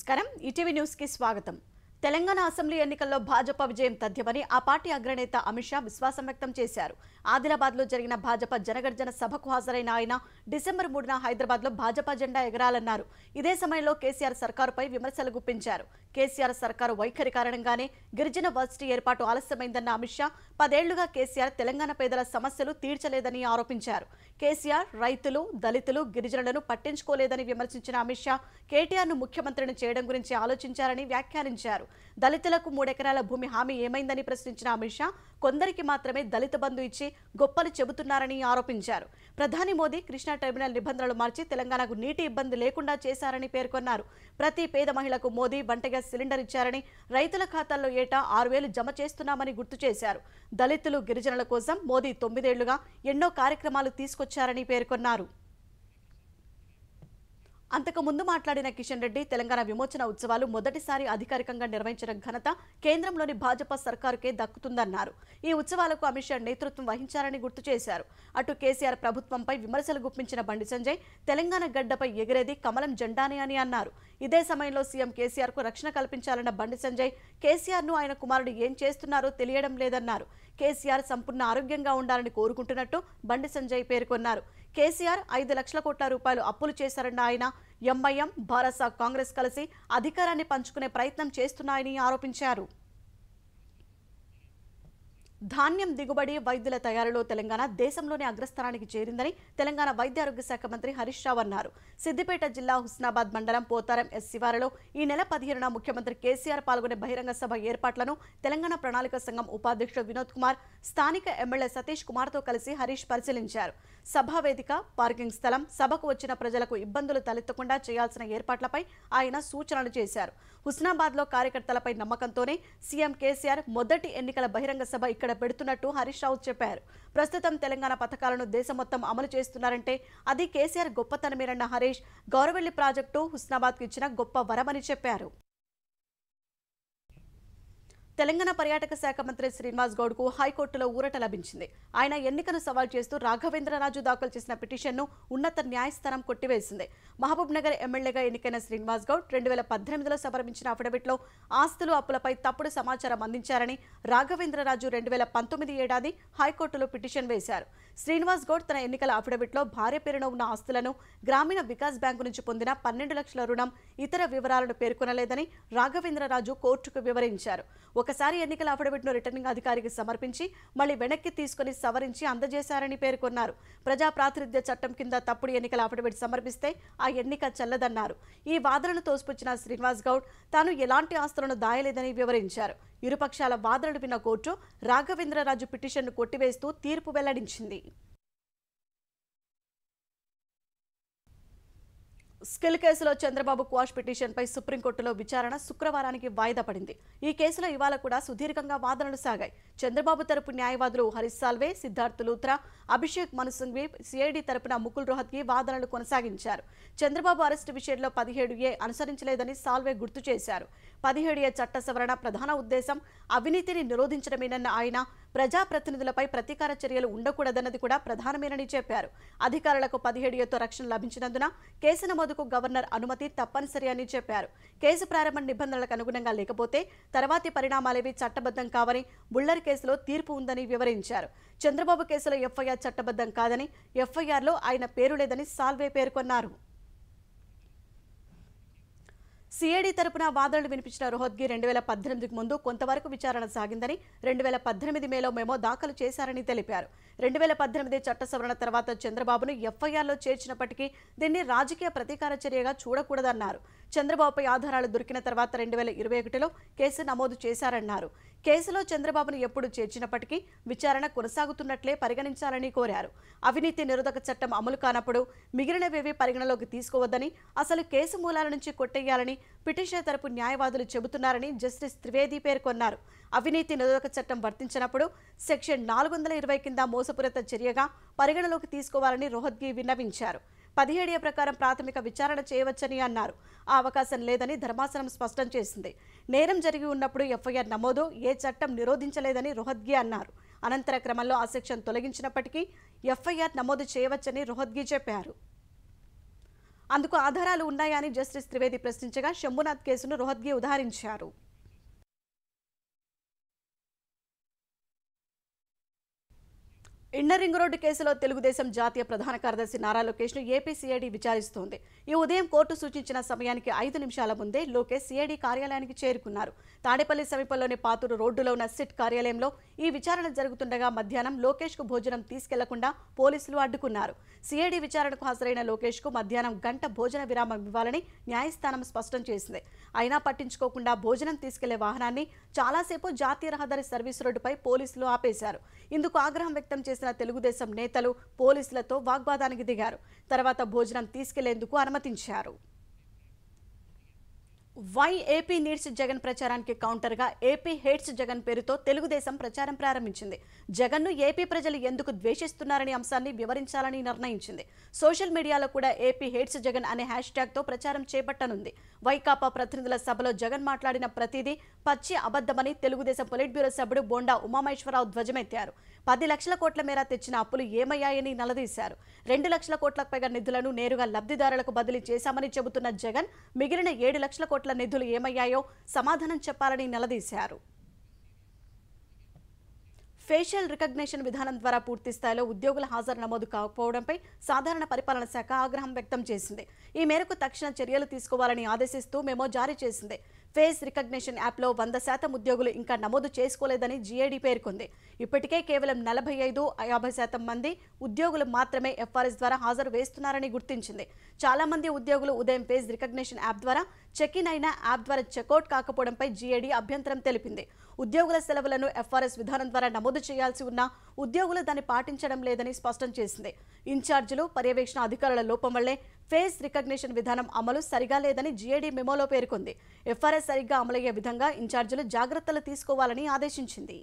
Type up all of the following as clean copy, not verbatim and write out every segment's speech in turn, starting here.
నమస్కారం ETV news కి స్వాగతం। తెలంగాణ అసెంబ్లీ ఎన్నికల్లో భాజపా విజయం తథ్యమని ఆ పార్టీ అగ్రనేత అమిత్ షా విశ్వాసం వ్యక్తం చేశారు। ఆదిలాబాద్లో జరిగిన భాజపా జనగర్జన సభకు హాజరైన ఆయన డిసెంబర్ 3న హైదరాబాద్లో భాజపా జెండా ఎగరాలన్నారు। ఇదే సమయంలో కేసీఆర్ సర్కారుపై విమర్శలు గుప్పించారు। కేసీఆర్ సర్కారు వైఖరి కారణంగానే గిరిజన వర్సిటీ ఏర్పాటు ఆలస్యమైందన్న అమిత్ షా 10 ఏళ్లుగా కేసీఆర్ తెలంగాణ పేదల సమస్యలు తీర్చలేదని ఆరోపించారు। కేసీఆర్ రైతులు, దళితులు, గిరిజనులను పట్టించుకోలేదని విమర్శించిన అమిత్ షా కేటీఆర్ను ముఖ్యమంత్రిని చేయడం గురించి ఆలోచించారని వ్యాఖ్యానించారు। దళితులకు 3 ఎకరాల భూమి హామీ ఏమైందని ప్రశ్నించిన అమిత్ షా కొందరికి మాత్రమే దళిత బంధు ఇచ్చి గొప్పలు చెబుతున్నారని ఆరోపించారు। ప్రధాని మోదీ కృష్ణా ట్రైబ్యునల్ నిబంధనలు మార్చి తెలంగాణకు నీటి ఇబ్బంది లేకుండా చేశారని పేర్కొన్నారు। ప్రతి పేద మహిళకు మోదీ వంట గ్యాస్ సిలిండర్ ఇచ్చారని, రైతుల ఖాతాల్లో ఏటా 6,000 జమ చేస్తున్నామని గుర్తు చేశారు। దళితులు, గిరిజనుల కోసం మోదీ 9 ఏళ్లుగా ఎన్నో కార్యక్రమాలు తీసుకొచ్చారని పేర్కొన్నారు। అంతకు ముందు మాట్లాడిన కిషన్ రెడ్డి తెలంగాణ విమోచన ఉత్సవాలు మొదటిసారి అధికారికంగా నిర్వహించిన ఘనత కేంద్రంలోని భాజపా సర్కారుకే దక్కుతుందన్నారు। ఈ ఉత్సవాలకు అమిత్ షా నేతృత్వం వహించారని గుర్తు చేశారు। అటు కేసీఆర్ ప్రభుత్వంపై విమర్శలు గుప్పించిన బండి సంజయ్ తెలంగాణ గడ్డపై ఎగిరేది కమలం జెండానే అని అన్నారు। ఇదే సమయంలో సీఎం కేసీఆర్ కు రక్షణ కల్పించాలన్న బండి సంజయ్ కేసీఆర్ ను ఆయన కుమారుడు ఏం చేస్తున్నారో తెలియడం లేదన్నారు। కేసీఆర్ సంపూర్ణ ఆరోగ్యంగా ఉండాలని కోరుకుంటున్నట్టు బండి సంజయ్ పేర్కొన్నారు। కేసీఆర్ 5 లక్షల కోట్ల రూపాయలు అప్పులు చేశారన్న ఆయన ఎంఐఎం, భారస, కాంగ్రెస్ కలిసి అధికారాన్ని పంచుకునే ప్రయత్నం చేస్తున్నాయని ఆరోపించారు। ధాన్యం దిగుబడి, వైద్యుల తయారీలో తెలంగాణ దేశంలోనే అగ్రస్థానానికి చేరిందని తెలంగాణ వైద్య ఆరోగ్య శాఖ మంత్రి హరీష్ రావు అన్నారు। సిద్దిపేట జిల్లా హుస్నాబాద్ మండలం పోతారం ఎస్ శివారులో ఈ నెల 15న ముఖ్యమంత్రి కేసీఆర్ పాల్గొనే బహిరంగ సభ ఏర్పాట్లను తెలంగాణ ప్రణాళిక సంఘం ఉపాధ్యక్షుడు వినోద్ కుమార్, స్థానిక ఎమ్మెల్యే సతీష్ కుమార్తో కలిసి హరీష్ పరిశీలించారు। సభా వేదిక, పార్కింగ్ స్థలం, సభకు వచ్చిన ప్రజలకు ఇబ్బందులు తలెత్తకుండా చేయాల్సిన ఏర్పాట్లపై ఆయన సూచనలు చేశారు। హుస్నాబాద్లో కార్యకర్తలపై నమ్మకంతోనే సీఎం కేసీఆర్ మొదటి ఎన్నికల బహిరంగ సభ ఇక్కడ పెడుతున్నట్టు హరీష్ రావు చెప్పారు। ప్రస్తుతం తెలంగాణ పథకాలను దేశం మొత్తం అమలు చేస్తున్నారంటే అది కేసీఆర్ గొప్పతనమేనన్న హరీష్ గౌరవెల్లి ప్రాజెక్టు హుస్నాబాద్కు ఇచ్చిన గొప్ప వరమని చెప్పారు। తెలంగాణ పర్యాటక శాఖ మంత్రి శ్రీనివాస్ గౌడ్ కు హైకోర్టులో ఊరట లభించింది। ఆయన ఎన్నికను సవాల్ చేస్తూ రాఘవేంద్రరాజు దాఖలు చేసిన పిటిషన్ను ఉన్నత న్యాయస్థానం కొట్టివేసింది। మహబూబ్ నగర్ ఎమ్మెల్యేగా ఎన్నికైన శ్రీనివాస్ గౌడ్ 2018లో సమర్పించిన అఫిడవిట్లో ఆస్తులు, అప్పులపై తప్పుడు సమాచారం అందించారని రాఘవేంద్రరాజు 2019 ఏడాది హైకోర్టులో పిటిషన్ వేశారు। శ్రీనివాస్ గౌడ్ తన ఎన్నికల అఫిడవిట్లో భార్య పేరున ఉన్న ఆస్తులను గ్రామీణ వికాస్ బ్యాంకు నుంచి పొందిన 12 లక్షల రుణం, ఇతర వివరాలను పేర్కొనలేదని రాఘవేంద్రరాజు కోర్టుకు వివరించారు। ఒకసారి ఎన్నికల అఫిడవిట్ను రిటర్నింగ్ అధికారికి సమర్పించి మళ్లీ వెనక్కి తీసుకుని సవరించి అందజేశారని పేర్కొన్నారు। ప్రజా ప్రాతినిధ్య చట్టం కింద తప్పుడు ఎన్నికల అఫిడవిట్ సమర్పిస్తే ఆ ఎన్నిక చెల్లదన్నారు। ఈ వాదనను తోసిపుచ్చిన శ్రీనివాస్ గౌడ్ తాను ఎలాంటి ఆస్తులను దాయలేదని వివరించారు। ఇరుపక్షాల వాదనలు విన్న కోర్టు రాఘవేంద్రరాజు పిటిషన్ను కొట్టివేస్తూ తీర్పు వెల్లడించింది। స్కిల్ కేసులో చంద్రబాబు క్వాష్ పిటిషన్పై సుప్రీంకోర్టులో విచారణ శుక్రవారానికి వాయిదా పడింది। ఈ కేసులో ఇవాళ కూడా సుదీర్ఘంగా వాదనలు సాగాయి। చంద్రబాబు తరపు న్యాయవాదులు హరీష్ సాల్వే, సిద్ధార్థ్ లూత్రా, అభిషేక్ మను సింఘ్వి, సిఐడి తరపున ముకుల్ రోహత్గి వాదనలు కొనసాగించారు। చంద్రబాబు అరెస్టు విషయంలో 17A అనుసరించలేదని సాల్వే గుర్తు చేశారు। 17A చట్ట సవరణ ప్రధాన ఉద్దేశం అవినీతిని నిరోధించడమేనన్న ఆయన ప్రజాప్రతినిధులపై ప్రతీకార చర్యలు ఉండకూడదన్నది కూడా ప్రధానమేనని చెప్పారు। అధికారులకు 17Aతో రక్షణ లభించినందున కేసు నమోదుకు గవర్నర్ అనుమతి తప్పనిసరి అని చెప్పారు। కేసు ప్రారంభ నిబంధనలకు అనుగుణంగా లేకపోతే తర్వాతి పరిణామాలేవి చట్టబద్ధం కావని, బుల్లర్ కేసులో తీర్పు ఉందని వివరించారు। చంద్రబాబు కేసులో ఎఫ్ఐఆర్ చట్టబద్ధం కాదని, ఎఫ్ఐఆర్లో ఆయన పేరు లేదని సాల్వే పేర్కొన్నారు। సిఐడి తరపున వాదనలు వినిపించిన రోహత్గి 2018కు ముందు కొంతవరకు విచారణ సాగిందని, 2018 మేలో మెమో దాఖలు చేశారని తెలిపారు। 2018 చట్ట సవరణ తర్వాత చంద్రబాబును ఎఫ్ఐఆర్లో చేర్చినప్పటికీ దీన్ని రాజకీయ ప్రతీకార చర్యగా చూడకూడదన్నారు। చంద్రబాబుపై ఆధారాలు దొరికిన తర్వాత 2021లో కేసు నమోదు చేశారన్నారు। కేసులో చంద్రబాబును ఎప్పుడు చేర్చినప్పటికీ విచారణ కొనసాగుతున్నట్లే పరిగణించాలని కోరారు। అవినీతి నిరోధక చట్టం అమలు కానప్పుడు మిగిలినవేవీ పరిగణలోకి తీసుకోవద్దని, అసలు కేసు మూలాల నుంచి కొట్టేయాలని పిటిషనర్ తరపు న్యాయవాదులు చెబుతున్నారని జస్టిస్ త్రివేది పేర్కొన్నారు। అవినీతి నిరోధక చట్టం వర్తించినప్పుడు సెక్షన్ 420 కింద మోసపూరిత చర్యగా పరిగణలోకి తీసుకోవాలని రోహత్గి విన్నవించారు। 17A ప్రకారం ప్రాథమిక విచారణ చేయవచ్చని అన్నారు। ఆ అవకాశం లేదని ధర్మాసనం స్పష్టం చేసింది। నేరం జరిగి ఉన్నప్పుడు ఎఫ్ఐఆర్ నమోదు ఏ చట్టం నిరోధించలేదని రోహత్గి అన్నారు। అనంతర క్రమంలో ఆ సెక్షన్ తొలగించినప్పటికీ ఎఫ్ఐఆర్ నమోదు చేయవచ్చని రోహత్గి చెప్పారు। అందుకు ఆధారాలు ఉన్నాయా అని జస్టిస్ త్రివేది ప్రశ్నించగా శంభునాథ్ కేసును రోహత్గి ఉదాహరించారు. ఇన్నర్ రింగ్ రోడ్డు కేసులో తెలుగుదేశం జాతీయ ప్రధాన కార్యదర్శి నారా లోకేష్ను ఏపీ సిఐడి విచారిస్తోంది. ఈ ఉదయం కోర్టు సూచించిన సమయానికి 5 నిమిషాల ముందే లోకేష్ సిఐడి కార్యాలయానికి చేరుకున్నారు. తాడేపల్లి సమీపంలోని పాతూరు రోడ్డులో ఉన్న సిట్ కార్యాలయంలో ఈ విచారణ జరుగుతుండగా మధ్యాహ్నం లోకేష్కు భోజనం తీసుకెళ్లకుండా పోలీసులు అడ్డుకున్నారు. సిఐడి విచారణకు హాజరైన లోకేష్కు మధ్యాహ్నం గంట భోజన విరామం ఇవ్వాలని న్యాయస్థానం స్పష్టం చేసింది. అయినా పట్టించుకోకుండా భోజనం తీసుకెళ్లే వాహనాన్ని చాలాసేపు జాతీయ రహదారి సర్వీసు రోడ్డుపై పోలీసులు ఆపేశారు. ఇందుకు ఆగ్రహం వ్యక్తం చేసిన తెలుగుదేశం నేతలు పోలీసులతో వాగ్వాదానికి దిగారు. తర్వాత భోజనం తీసుకెళ్లేందుకు అనుమతించారు. వై ఏపీ నీడ్స్ జగన్ ప్రచారానికి కౌంటర్గా ఏపీ హేట్స్ జగన్ పేరుతో తెలుగుదేశం ప్రచారం ప్రారంభించింది. జగన్ను ఏపీ ప్రజలు ఎందుకు ద్వేషిస్తున్నారనే అంశాన్ని వివరించాలని నిర్ణయించింది. సోషల్ మీడియాలో కూడా ఏపీ హేట్స్ జగన్ అనే హ్యాష్ ట్యాగ్తో ప్రచారం చేపట్టనుంది. వైకాపా ప్రతినిధుల సభలో జగన్ మాట్లాడిన ప్రతిదీ పచ్చి అబద్ధమని తెలుగుదేశం పొలిట్ బ్యూరో సభ్యుడు బోండా ఉమామహేశ్వరరావు ధ్వజమెత్తారు. 10 లక్షల కోట్ల మేర తెచ్చిన అప్పులు ఏమయ్యాయని నిలదీశారు. 2 లక్షల కోట్లకు పైగా నిధులను నేరుగా లబ్ధిదారులకు బదిలీ చేశామని చెబుతున్న జగన్ మిగిలిన 7 లక్షల కోట్ల నిధులు ఏమయ్యాయో సమాధానం చెప్పాలని నిలదీశారు. ఫేషియల్ రికగ్నిషన్ విధానం ద్వారా పూర్తి స్థాయిలో ఉద్యోగుల హాజరు నమోదు కాకపోవడంపై సాధారణ పరిపాలన శాఖ ఆగ్రహం వ్యక్తం చేసింది. ఈ మేరకు తక్షణ చర్యలు తీసుకోవాలని ఆదేశిస్తూ మెమో జారీ చేసింది. ఫేస్ రికగ్నిషన్ యాప్లో 100% ఉద్యోగులు ఇంకా నమోదు చేసుకోలేదని జీఏడీ పేర్కొంది. ఇప్పటికే కేవలం 45-50% మంది ఉద్యోగులు మాత్రమే ఎఫ్ఆర్ఎస్ ద్వారా హాజరు వేస్తున్నారని గుర్తించింది. చాలా మంది ఉద్యోగులు ఉదయం ఫేస్ రికగ్నిషన్ యాప్ ద్వారా చెక్ ఇన్ అయిన యాప్ ద్వారా చెక్అవుట్ కాకపోవడంపై జీఏడీ అభ్యంతరం తెలిపింది. ఉద్యోగుల సెలవులను ఎఫ్ఆర్ఎస్ విధానం ద్వారా నమోదు చేయాల్సి ఉన్నా ఉద్యోగులు దాన్ని పాటించడం లేదని స్పష్టం చేసింది. ఇన్ఛార్జీలు, పర్యవేక్షణ అధికారుల లోపం వల్లే ఫేస్ రికగ్నిషన్ విధానం అమలు సరిగా లేదని జీఏడీ మెమోలో పేర్కొంది. ఎఫ్ఆర్ఎస్ సరిగ్గా అమలయ్యే విధంగా ఇన్ఛార్జీలు జాగ్రత్తలు తీసుకోవాలని ఆదేశించింది.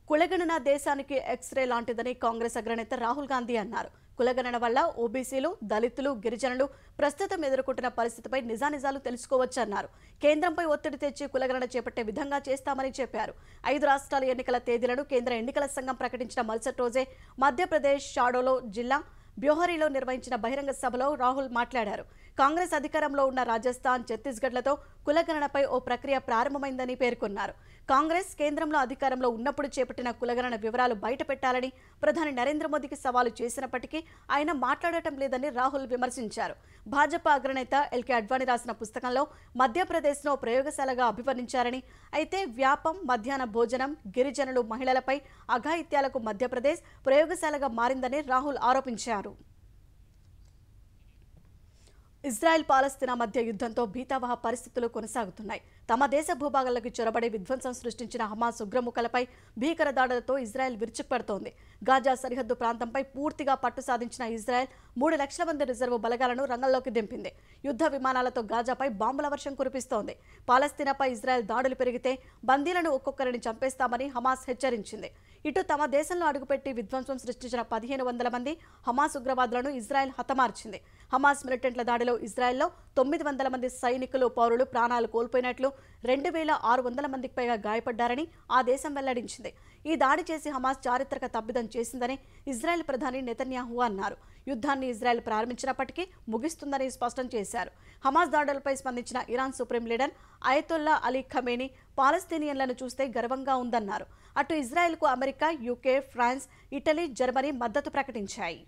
కులగణన దేశానికి ఎక్స్రే లాంటిదని కాంగ్రెస్ అగ్రనేత రాహుల్ గాంధీ అన్నారు. కులగణన వల్ల ఓబీసీలు, దళితులు, గిరిజనులు ప్రస్తుతం ఎదుర్కొంటున్న పరిస్థితిపై నిజానిజాలు తెలుసుకోవచ్చన్నారు. కేంద్రంపై ఒత్తిడి తెచ్చి కులగణన చేపట్టే విధంగా చేస్తామని చెప్పారు. 5 రాష్ట్రాల ఎన్నికల తేదీలను కేంద్ర ఎన్నికల సంఘం ప్రకటించిన మరుసటి రోజే మధ్యప్రదేశ్ షాడోలో జిల్లా బ్యోహరిలో నిర్వహించిన బహిరంగ సభలో రాహుల్ మాట్లాడారు. కాంగ్రెస్ అధికారంలో ఉన్న రాజస్థాన్, ఛత్తీస్గఢ్లతో కులగణనపై ఓ ప్రక్రియ ప్రారంభమైందని పేర్కొన్నారు. కాంగ్రెస్ కేంద్రంలో అధికారంలో ఉన్నప్పుడు చేపట్టిన కులగణన వివరాలు బయటపెట్టాలని ప్రధాని నరేంద్ర మోదీకి సవాలు చేసినప్పటికీ ఆయన మాట్లాడటం లేదని రాహుల్ విమర్శించారు. భాజపా అగ్రనేత ఎల్కే అడ్వాణి రాసిన పుస్తకంలో మధ్యప్రదేశ్ను ప్రయోగశాలగా అభివర్ణించారని, అయితే వ్యాపం, మధ్యాహ్న భోజనం, గిరిజనులు, మహిళలపై అఘాయిత్యాలకు మధ్యప్రదేశ్ ప్రయోగశాలగా మారిందని రాహుల్ ఆరోపించారు. ఇజ్రాయెల్ పాలస్తీనా మధ్య యుద్ధంతో భీతావహ పరిస్థితులు కొనసాగుతున్నాయి. తమ దేశ భూభాగాలకు చొరబడి విధ్వంసం సృష్టించిన హమాస్ ఉగ్రముఖలపై భీకర దాడులతో ఇజ్రాయెల్ విరుచుకుపడుతోంది. గాజా సరిహద్దు ప్రాంతంపై పూర్తిగా పట్టు సాధించిన ఇజ్రాయెల్ 3 లక్షల మంది రిజర్వు బలగాలను రంగంలోకి దింపింది. యుద్ధ విమానాలతో గాజాపై బాంబుల వర్షం కురిపిస్తోంది. పాలస్తీనాపై ఇజ్రాయెల్ దాడులు పెరిగితే బందీలను ఒక్కొక్కరిని చంపేస్తామని హమాస్ హెచ్చరించింది. ఇటు తమ దేశంలో అడుగుపెట్టి విధ్వంసం సృష్టించిన 1500 మంది హమాస్ ఉగ్రవాదులను ఇజ్రాయెల్ హతమార్చింది. హమాస్ మిలిటెంట్ల దాడిలో ఇజ్రాయెల్లో 900 మంది సైనికులు, పౌరులు ప్రాణాలు కోల్పోయినట్లు, 2600 మందికి పైగా గాయపడ్డారని ఆ దేశం వెల్లడించింది. ఈ దాడి చేసి హమాస్ చారిత్రక తప్పిదం చేసిందని ఇజ్రాయెల్ ప్రధాని నెతన్యాహు అన్నారు. యుద్ధాన్ని ఇజ్రాయెల్ ప్రారంభించినప్పటికీ ముగిస్తుందని స్పష్టం చేశారు. హమాస్ దాడులపై స్పందించిన Iran supreme leader Ayatollah Ali Khamenei పాలస్తీనియన్లను చూస్తే గర్వంగా ఉందన్నారు. అటు ఇజ్రాయెల్కు America, UK, France, Italy, Germany మద్దతు ప్రకటించాయి.